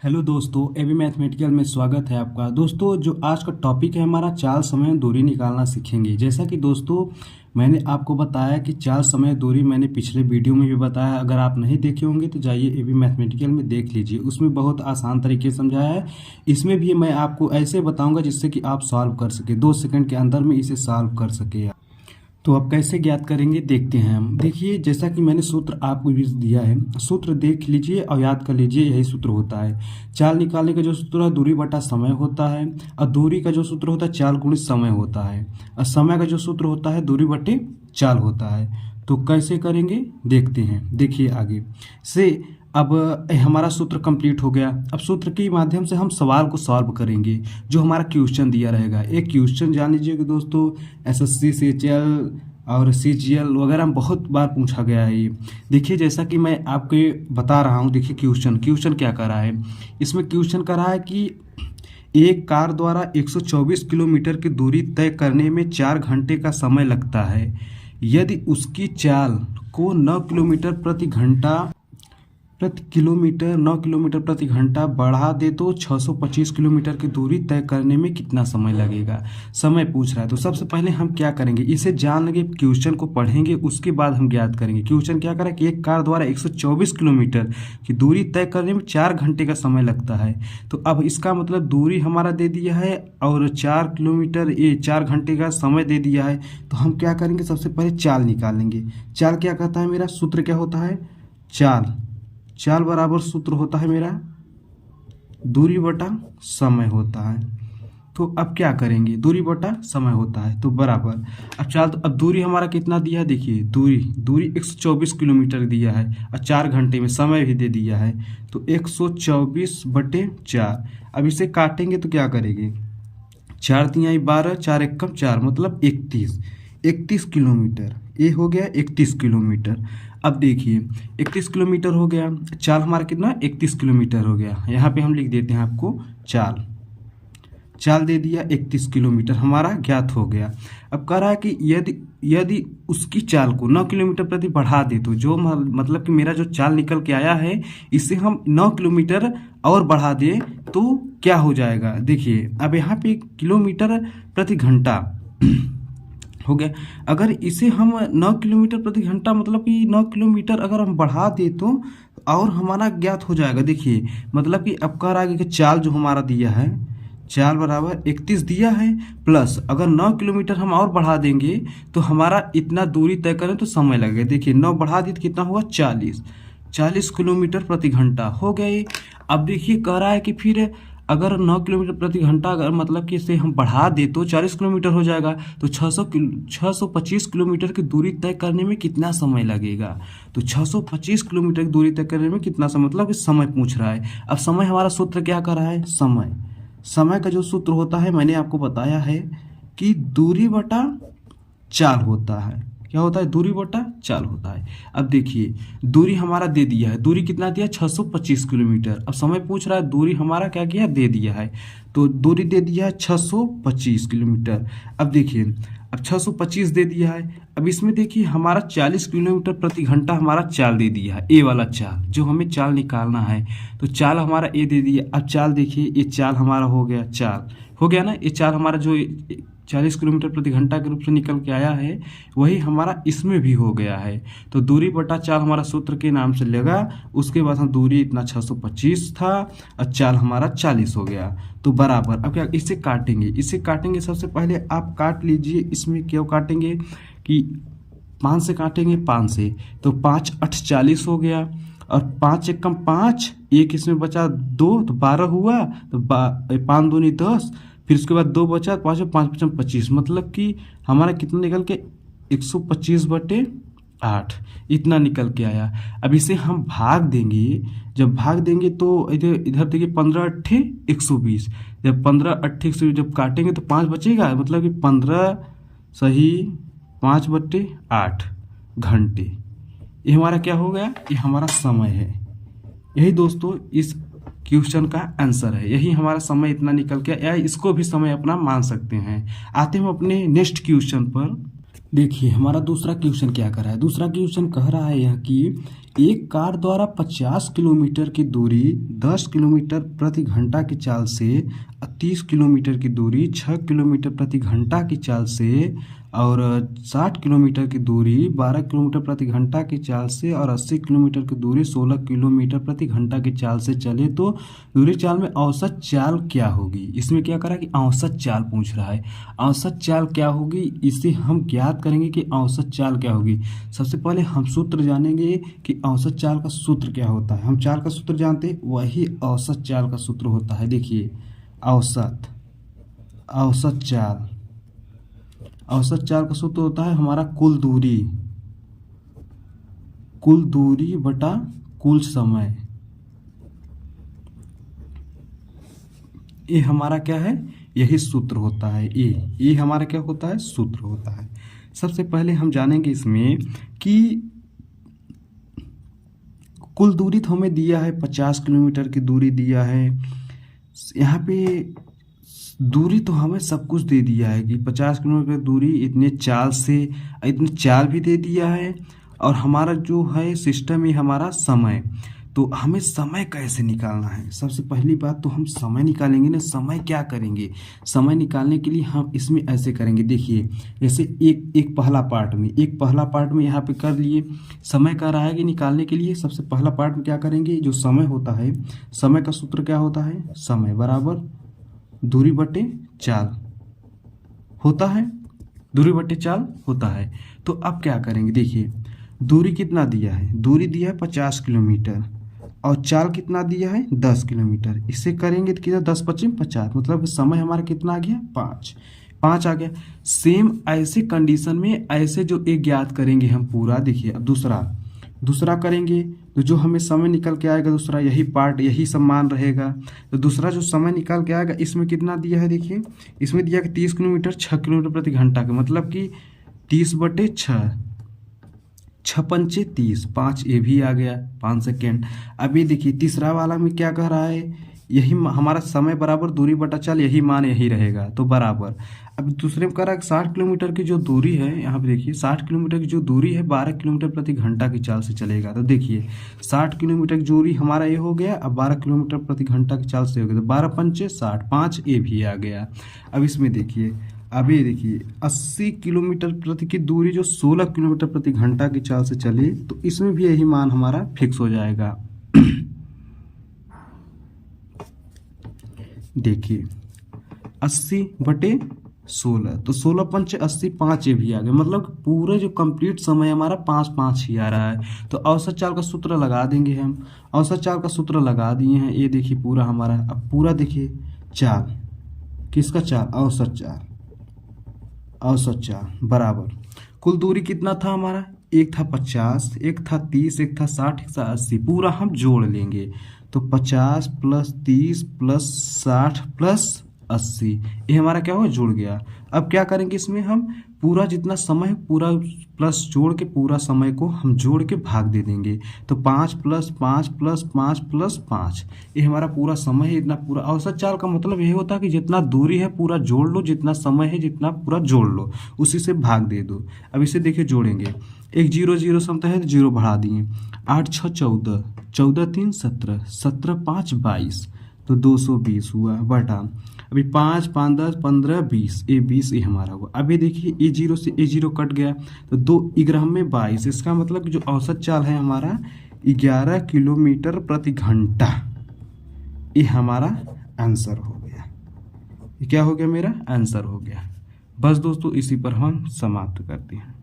Hello दोस्तों, AB mathematical में स्वागत है आपका। दोस्तों, जो आज का टॉपिक है हमारा चाल समय दूरी निकालना सीखेंगे। जैसा कि दोस्तों मैंने आपको बताया कि चाल समय दूरी मैंने पिछले वीडियो में भी बताया। अगर आप नहीं देखे होंगे तो जाइए एबी मैथमेटिकल में देख लीजिए, उसमें बहुत आसान तरीके से समझाया है। इसमें भी मैं आपको ऐसे बताऊंगा जिससे कि आप सॉल्व कर सके, 2 सेकंड के अंदर में इसे सॉल्व कर सके। तो अब कैसे ज्ञात करेंगे देखते हैं हम। देखिए, जैसा कि मैंने सूत्र आपको भी दिया है, सूत्र देख लीजिए और याद कर लीजिए। यही सूत्र होता है चाल निकालने का। जो सूत्र है दूरी बटा समय होता है, और दूरी का जो सूत्र होता है चाल गुणित समय होता है, और समय का जो सूत्र होता है दूरी बटे चाल होता है। तो कैसे करेंगे देखते हैं। देखिए आगे से अब हमारा सूत्र कंप्लीट हो गया। अब सूत्र के माध्यम से हम सवाल को सॉल्व करेंगे जो हमारा क्वेश्चन दिया रहेगा। एक क्वेश्चन जान लीजिए कि दोस्तों एसएससी सीजीएल और सीजीएल वगैरह में बहुत बार पूछा गया है ये। देखिए, जैसा कि मैं आपको बता रहा हूँ, देखिए क्वेश्चन क्या कर रहा है। इसमें क्वेश्चन कर रहा है कि एक कार द्वारा 124 किलोमीटर की दूरी तय करने में 4 घंटे का समय लगता है। यदि उसकी चाल को 9 किलोमीटर प्रति प्रति घंटा बढ़ा दे तो 625 किलोमीटर की दूरी तय करने में कितना समय लगेगा, समय पूछ रहा है। तो सबसे पहले हम क्या करेंगे, इसे जान लेंगे, क्वेश्चन को पढ़ेंगे, उसके बाद हम ज्ञात करेंगे। क्वेश्चन क्या करा कि एक कार द्वारा 124 किलोमीटर की दूरी तय करने में 4 घंटे का समय लगता है। तो अब इसका मतलब दूरी हमारा दे दिया है और 4 किलोमीटर ये 4 घंटे का समय दे दिया है। तो हम क्या करेंगे, सबसे पहले चाल निकालेंगे। चाल क्या कहता है, मेरा सूत्र क्या होता है, चाल बराबर सूत्र होता है मेरा दूरी बटा समय होता है। तो अब क्या करेंगे, दूरी बटा समय होता है तो बराबर अब दूरी हमारा कितना दिया है, देखिए दूरी 124 किलोमीटर दिया है और 4 घंटे में समय भी दे दिया है। तो 124 बटे 4। अब इसे काटेंगे तो क्या करेंगे, 4 तिहाई 12, 4 एकम 4 मतलब 31 किलोमीटर। ये हो गया 31 किलोमीटर। अब देखिए 31 किलोमीटर हो गया, चाल हमारा कितना 31 किलोमीटर हो गया। यहाँ पे हम लिख देते हैं आपको चाल दे दिया 31 किलोमीटर हमारा ज्ञात हो गया। अब कह रहा है कि यदि उसकी चाल को 9 किलोमीटर प्रति बढ़ा दे तो जो मतलब कि मेरा जो चाल निकल के आया है इसे हम 9 किलोमीटर और बढ़ा दे तो क्या हो जाएगा। देखिए अब यहाँ पे किलोमीटर प्रति घंटा हो गया। अगर इसे हम 9 किलोमीटर प्रति घंटा मतलब कि 9 किलोमीटर अगर हम बढ़ा दे तो और हमारा ज्ञात हो जाएगा। देखिए मतलब कि अब कह रहा है कि चाल जो हमारा दिया है, चाल बराबर 31 दिया है, प्लस अगर 9 किलोमीटर हम और बढ़ा देंगे तो हमारा इतना दूरी तय करें तो समय लगेगा। देखिए 9 बढ़ा दी तो कितना हुआ 40 किलोमीटर प्रति घंटा हो गए। अब देखिए कह रहा है कि फिर अगर 9 किलोमीटर प्रति घंटा अगर मतलब कि इसे हम बढ़ा दे तो 40 किलोमीटर हो जाएगा। तो 625 किलोमीटर की दूरी तय करने में कितना समय लगेगा। तो 625 किलोमीटर की दूरी तय करने में कितना समय, मतलब कि समय पूछ रहा है। अब समय हमारा सूत्र क्या कर रहा है, समय का जो सूत्र होता है मैंने आपको बताया है कि दूरी बटा चाल होता है। क्या होता है, दूरी बटा चाल होता है। अब देखिए दूरी हमारा दे दिया है, दूरी कितना दिया 625 किलोमीटर। अब समय पूछ रहा है दूरी हमारा क्या किया दे दिया है, तो दूरी दे दिया है 625 किलोमीटर। अब देखिए अब 625 दे दिया है। अब इसमें देखिए हमारा 40 किलोमीटर प्रति घंटा हमारा चाल दे दिया है, ए वाला चाल जो हमें चाल निकालना है। तो चाल हमारा ए दे दिया। अब चाल देखिए ये चाल हमारा हो गया, चाल हो गया ना, ये चाल हमारा जो 40 किलोमीटर प्रति घंटा के रूप से निकल के आया है वही हमारा इसमें भी हो गया है। तो दूरी बटा चाल हमारा सूत्र के नाम से लगा। उसके बाद हम दूरी इतना 625 था और चाल हमारा 40 हो गया। तो बराबर अब क्या इसे काटेंगे। सबसे पहले आप काट लीजिए। इसमें क्यों काटेंगे कि 5 से काटेंगे, 5 से तो 5 8 40 हो गया और 5 एकम 5, एक इसमें बचा 2 तो 12 हुआ। तो 5 दूनी 10, फिर उसके बाद 2 बचा, 5 5 5 25 मतलब कि हमारा कितना निकल के 125 बटे 8 इतना निकल के आया। अब इसे हम भाग देंगे, जब भाग देंगे तो इधर देखिए 15 अट्ठे 120, जब 15 अट्ठे 120 जब काटेंगे तो 5 बचेगा, मतलब कि 15 सही 5 बटे 8 घंटे। ये हमारा क्या हो गया, ये हमारा समय है। यही दोस्तों इस क्वेश्चन का आंसर है। यही हमारा समय इतना निकल के या इसको भी समय अपना मान सकते हैं। आते हम अपने नेक्स्ट क्वेश्चन पर। देखिए हमारा दूसरा क्वेश्चन क्या कर रहा है। दूसरा क्वेश्चन कह रहा है यह कि एक कार द्वारा 50 किलोमीटर की दूरी 10 किलोमीटर प्रति घंटा की चाल से 30 किलोमीटर की दूरी 6 किलोमीटर प्रति घंटा की चाल से और 60 किलोमीटर की दूरी 12 किलोमीटर प्रति घंटा की चाल से और 80 किलोमीटर की दूरी 16 किलोमीटर प्रति घंटा की चाल से चले तो दूरी चाल में औसत चाल क्या होगी। इसमें क्या करा कि औसत चाल पूछ रहा है। औसत चाल क्या होगी इसे हम ज्ञात करेंगे कि औसत चाल क्या होगी। सबसे पहले हम सूत्र जानेंगे कि औसत चाल का सूत्र क्या होता है। हम चाल का सूत्र जानते हैं, वही औसत चाल का सूत्र होता है। देखिए औसत चाल, औसत चाल का सूत्र होता है हमारा कुल दूरी बटा कुल समय। ये हमारा क्या है, यही सूत्र होता है। ये हमारा क्या होता है, सूत्र होता है। सबसे पहले हम जानेंगे इसमें कि कुल दूरी तो हमें दिया है 50 किलोमीटर की दूरी दिया है। यहाँ पे दूरी तो हमें सब कुछ दे दिया है कि 50 किलोमीटर की दूरी इतने चाल भी दे दिया है। और हमारा जो है सिस्टम ही हमारा समय, तो हमें समय कैसे निकालना है। सबसे पहली बात तो हम समय निकालेंगे ना। समय क्या करेंगे, समय निकालने के लिए हम इसमें ऐसे करेंगे। देखिए जैसे एक पहला पार्ट में यहाँ पे कर लिए। समय का रहा है कि निकालने के लिए सबसे पहला पार्ट में क्या करेंगे, जो समय होता है, समय का सूत्र क्या होता है, समय बराबर दूरी बटे चाल होता है। दूरी बटे चाल होता है। तो अब क्या करेंगे, देखिए दूरी कितना दिया है, दूरी दिया है 50 किलोमीटर और चाल कितना दिया है 10 किलोमीटर। इससे करेंगे तो कितना 10 पच्चीस 50, मतलब समय हमारा कितना आ गया 5 आ गया। सेम ऐसे कंडीशन में ऐसे जो एक ज्ञात करेंगे हम पूरा। देखिए अब दूसरा करेंगे तो जो हमें समय निकल के आएगा दूसरा, यही पार्ट यही समान रहेगा। तो दूसरा जो समय निकल के आएगा इसमें कितना दिया है, देखिए इसमें दिया कि 30 किलोमीटर 6 किलोमीटर प्रति घंटा का, मतलब कि 30 बटे 6, 6 पंचे 30, 5 ये भी आ गया 5 सेकेंड। अभी देखिए तीसरा वाला में क्या कह रहा है, यही हमारा समय बराबर दूरी बटा चाल, यही मान यही रहेगा तो बराबर। अब दूसरे में कह रहा है 60 किलोमीटर की जो दूरी है, यहाँ पे देखिए 60 किलोमीटर की जो दूरी है 12 किलोमीटर प्रति घंटा की चाल से चलेगा। तो देखिए 60 किलोमीटर की दूरी हमारा ये हो गया, अब 12 किलोमीटर प्रति घंटा की चाल से हो गया तो 12 पंचे 60, 5 ये भी आ गया। अब इसमें देखिए अभी देखिए 80 किलोमीटर प्रति की दूरी जो 16 किलोमीटर प्रति घंटा की चाल से चले तो इसमें भी यही मान हमारा फिक्स हो जाएगा। देखिए 80 बटे 16 तो 16 पंचे 80, 5 ये भी आ गया, मतलब पूरे जो कंप्लीट समय हमारा 5 ही आ रहा है। तो औसत चाल का सूत्र लगा देंगे हम। औसत चाल का सूत्र लगा दिए हैं। ये देखिए पूरा हमारा, अब पूरा देखिए चाल किसका चाल, औसत चाल बराबर कुल दूरी कितना था हमारा, एक था 50, एक था 30, एक था 60, एक था 80, पूरा हम जोड़ लेंगे तो 50 प्लस 30 प्लस 60 प्लस 80 ये हमारा क्या हुआ, जुड़ गया। अब क्या करेंगे इसमें हम पूरा जितना समय पूरा प्लस जोड़ के पूरा समय को हम जोड़ के भाग दे देंगे तो 5 प्लस 5 प्लस 5 प्लस 5 ये हमारा पूरा समय है। इतना पूरा औसत चाल का मतलब ये होता है कि जितना दूरी है पूरा जोड़ लो, जितना समय है जितना पूरा जोड़ लो, उसी से भाग दे दो। अब इसे देखिए जोड़ेंगे, एक 0 0 समता है तो 0 बढ़ा दिए, 8 6 14, 14 3 17, 17 5 22 तो 220 हुआ बटा, अभी 5 5 10 15 20, ये 20 ये हमारा हुआ। अभी देखिए ए 0 से ए 0 कट गया तो 2 11 में 22, इसका मतलब कि जो औसत चाल है हमारा 11 किलोमीटर प्रति घंटा, ये हमारा आंसर हो गया। ये क्या हो गया, मेरा आंसर हो गया। बस दोस्तों इसी पर हम समाप्त करते हैं।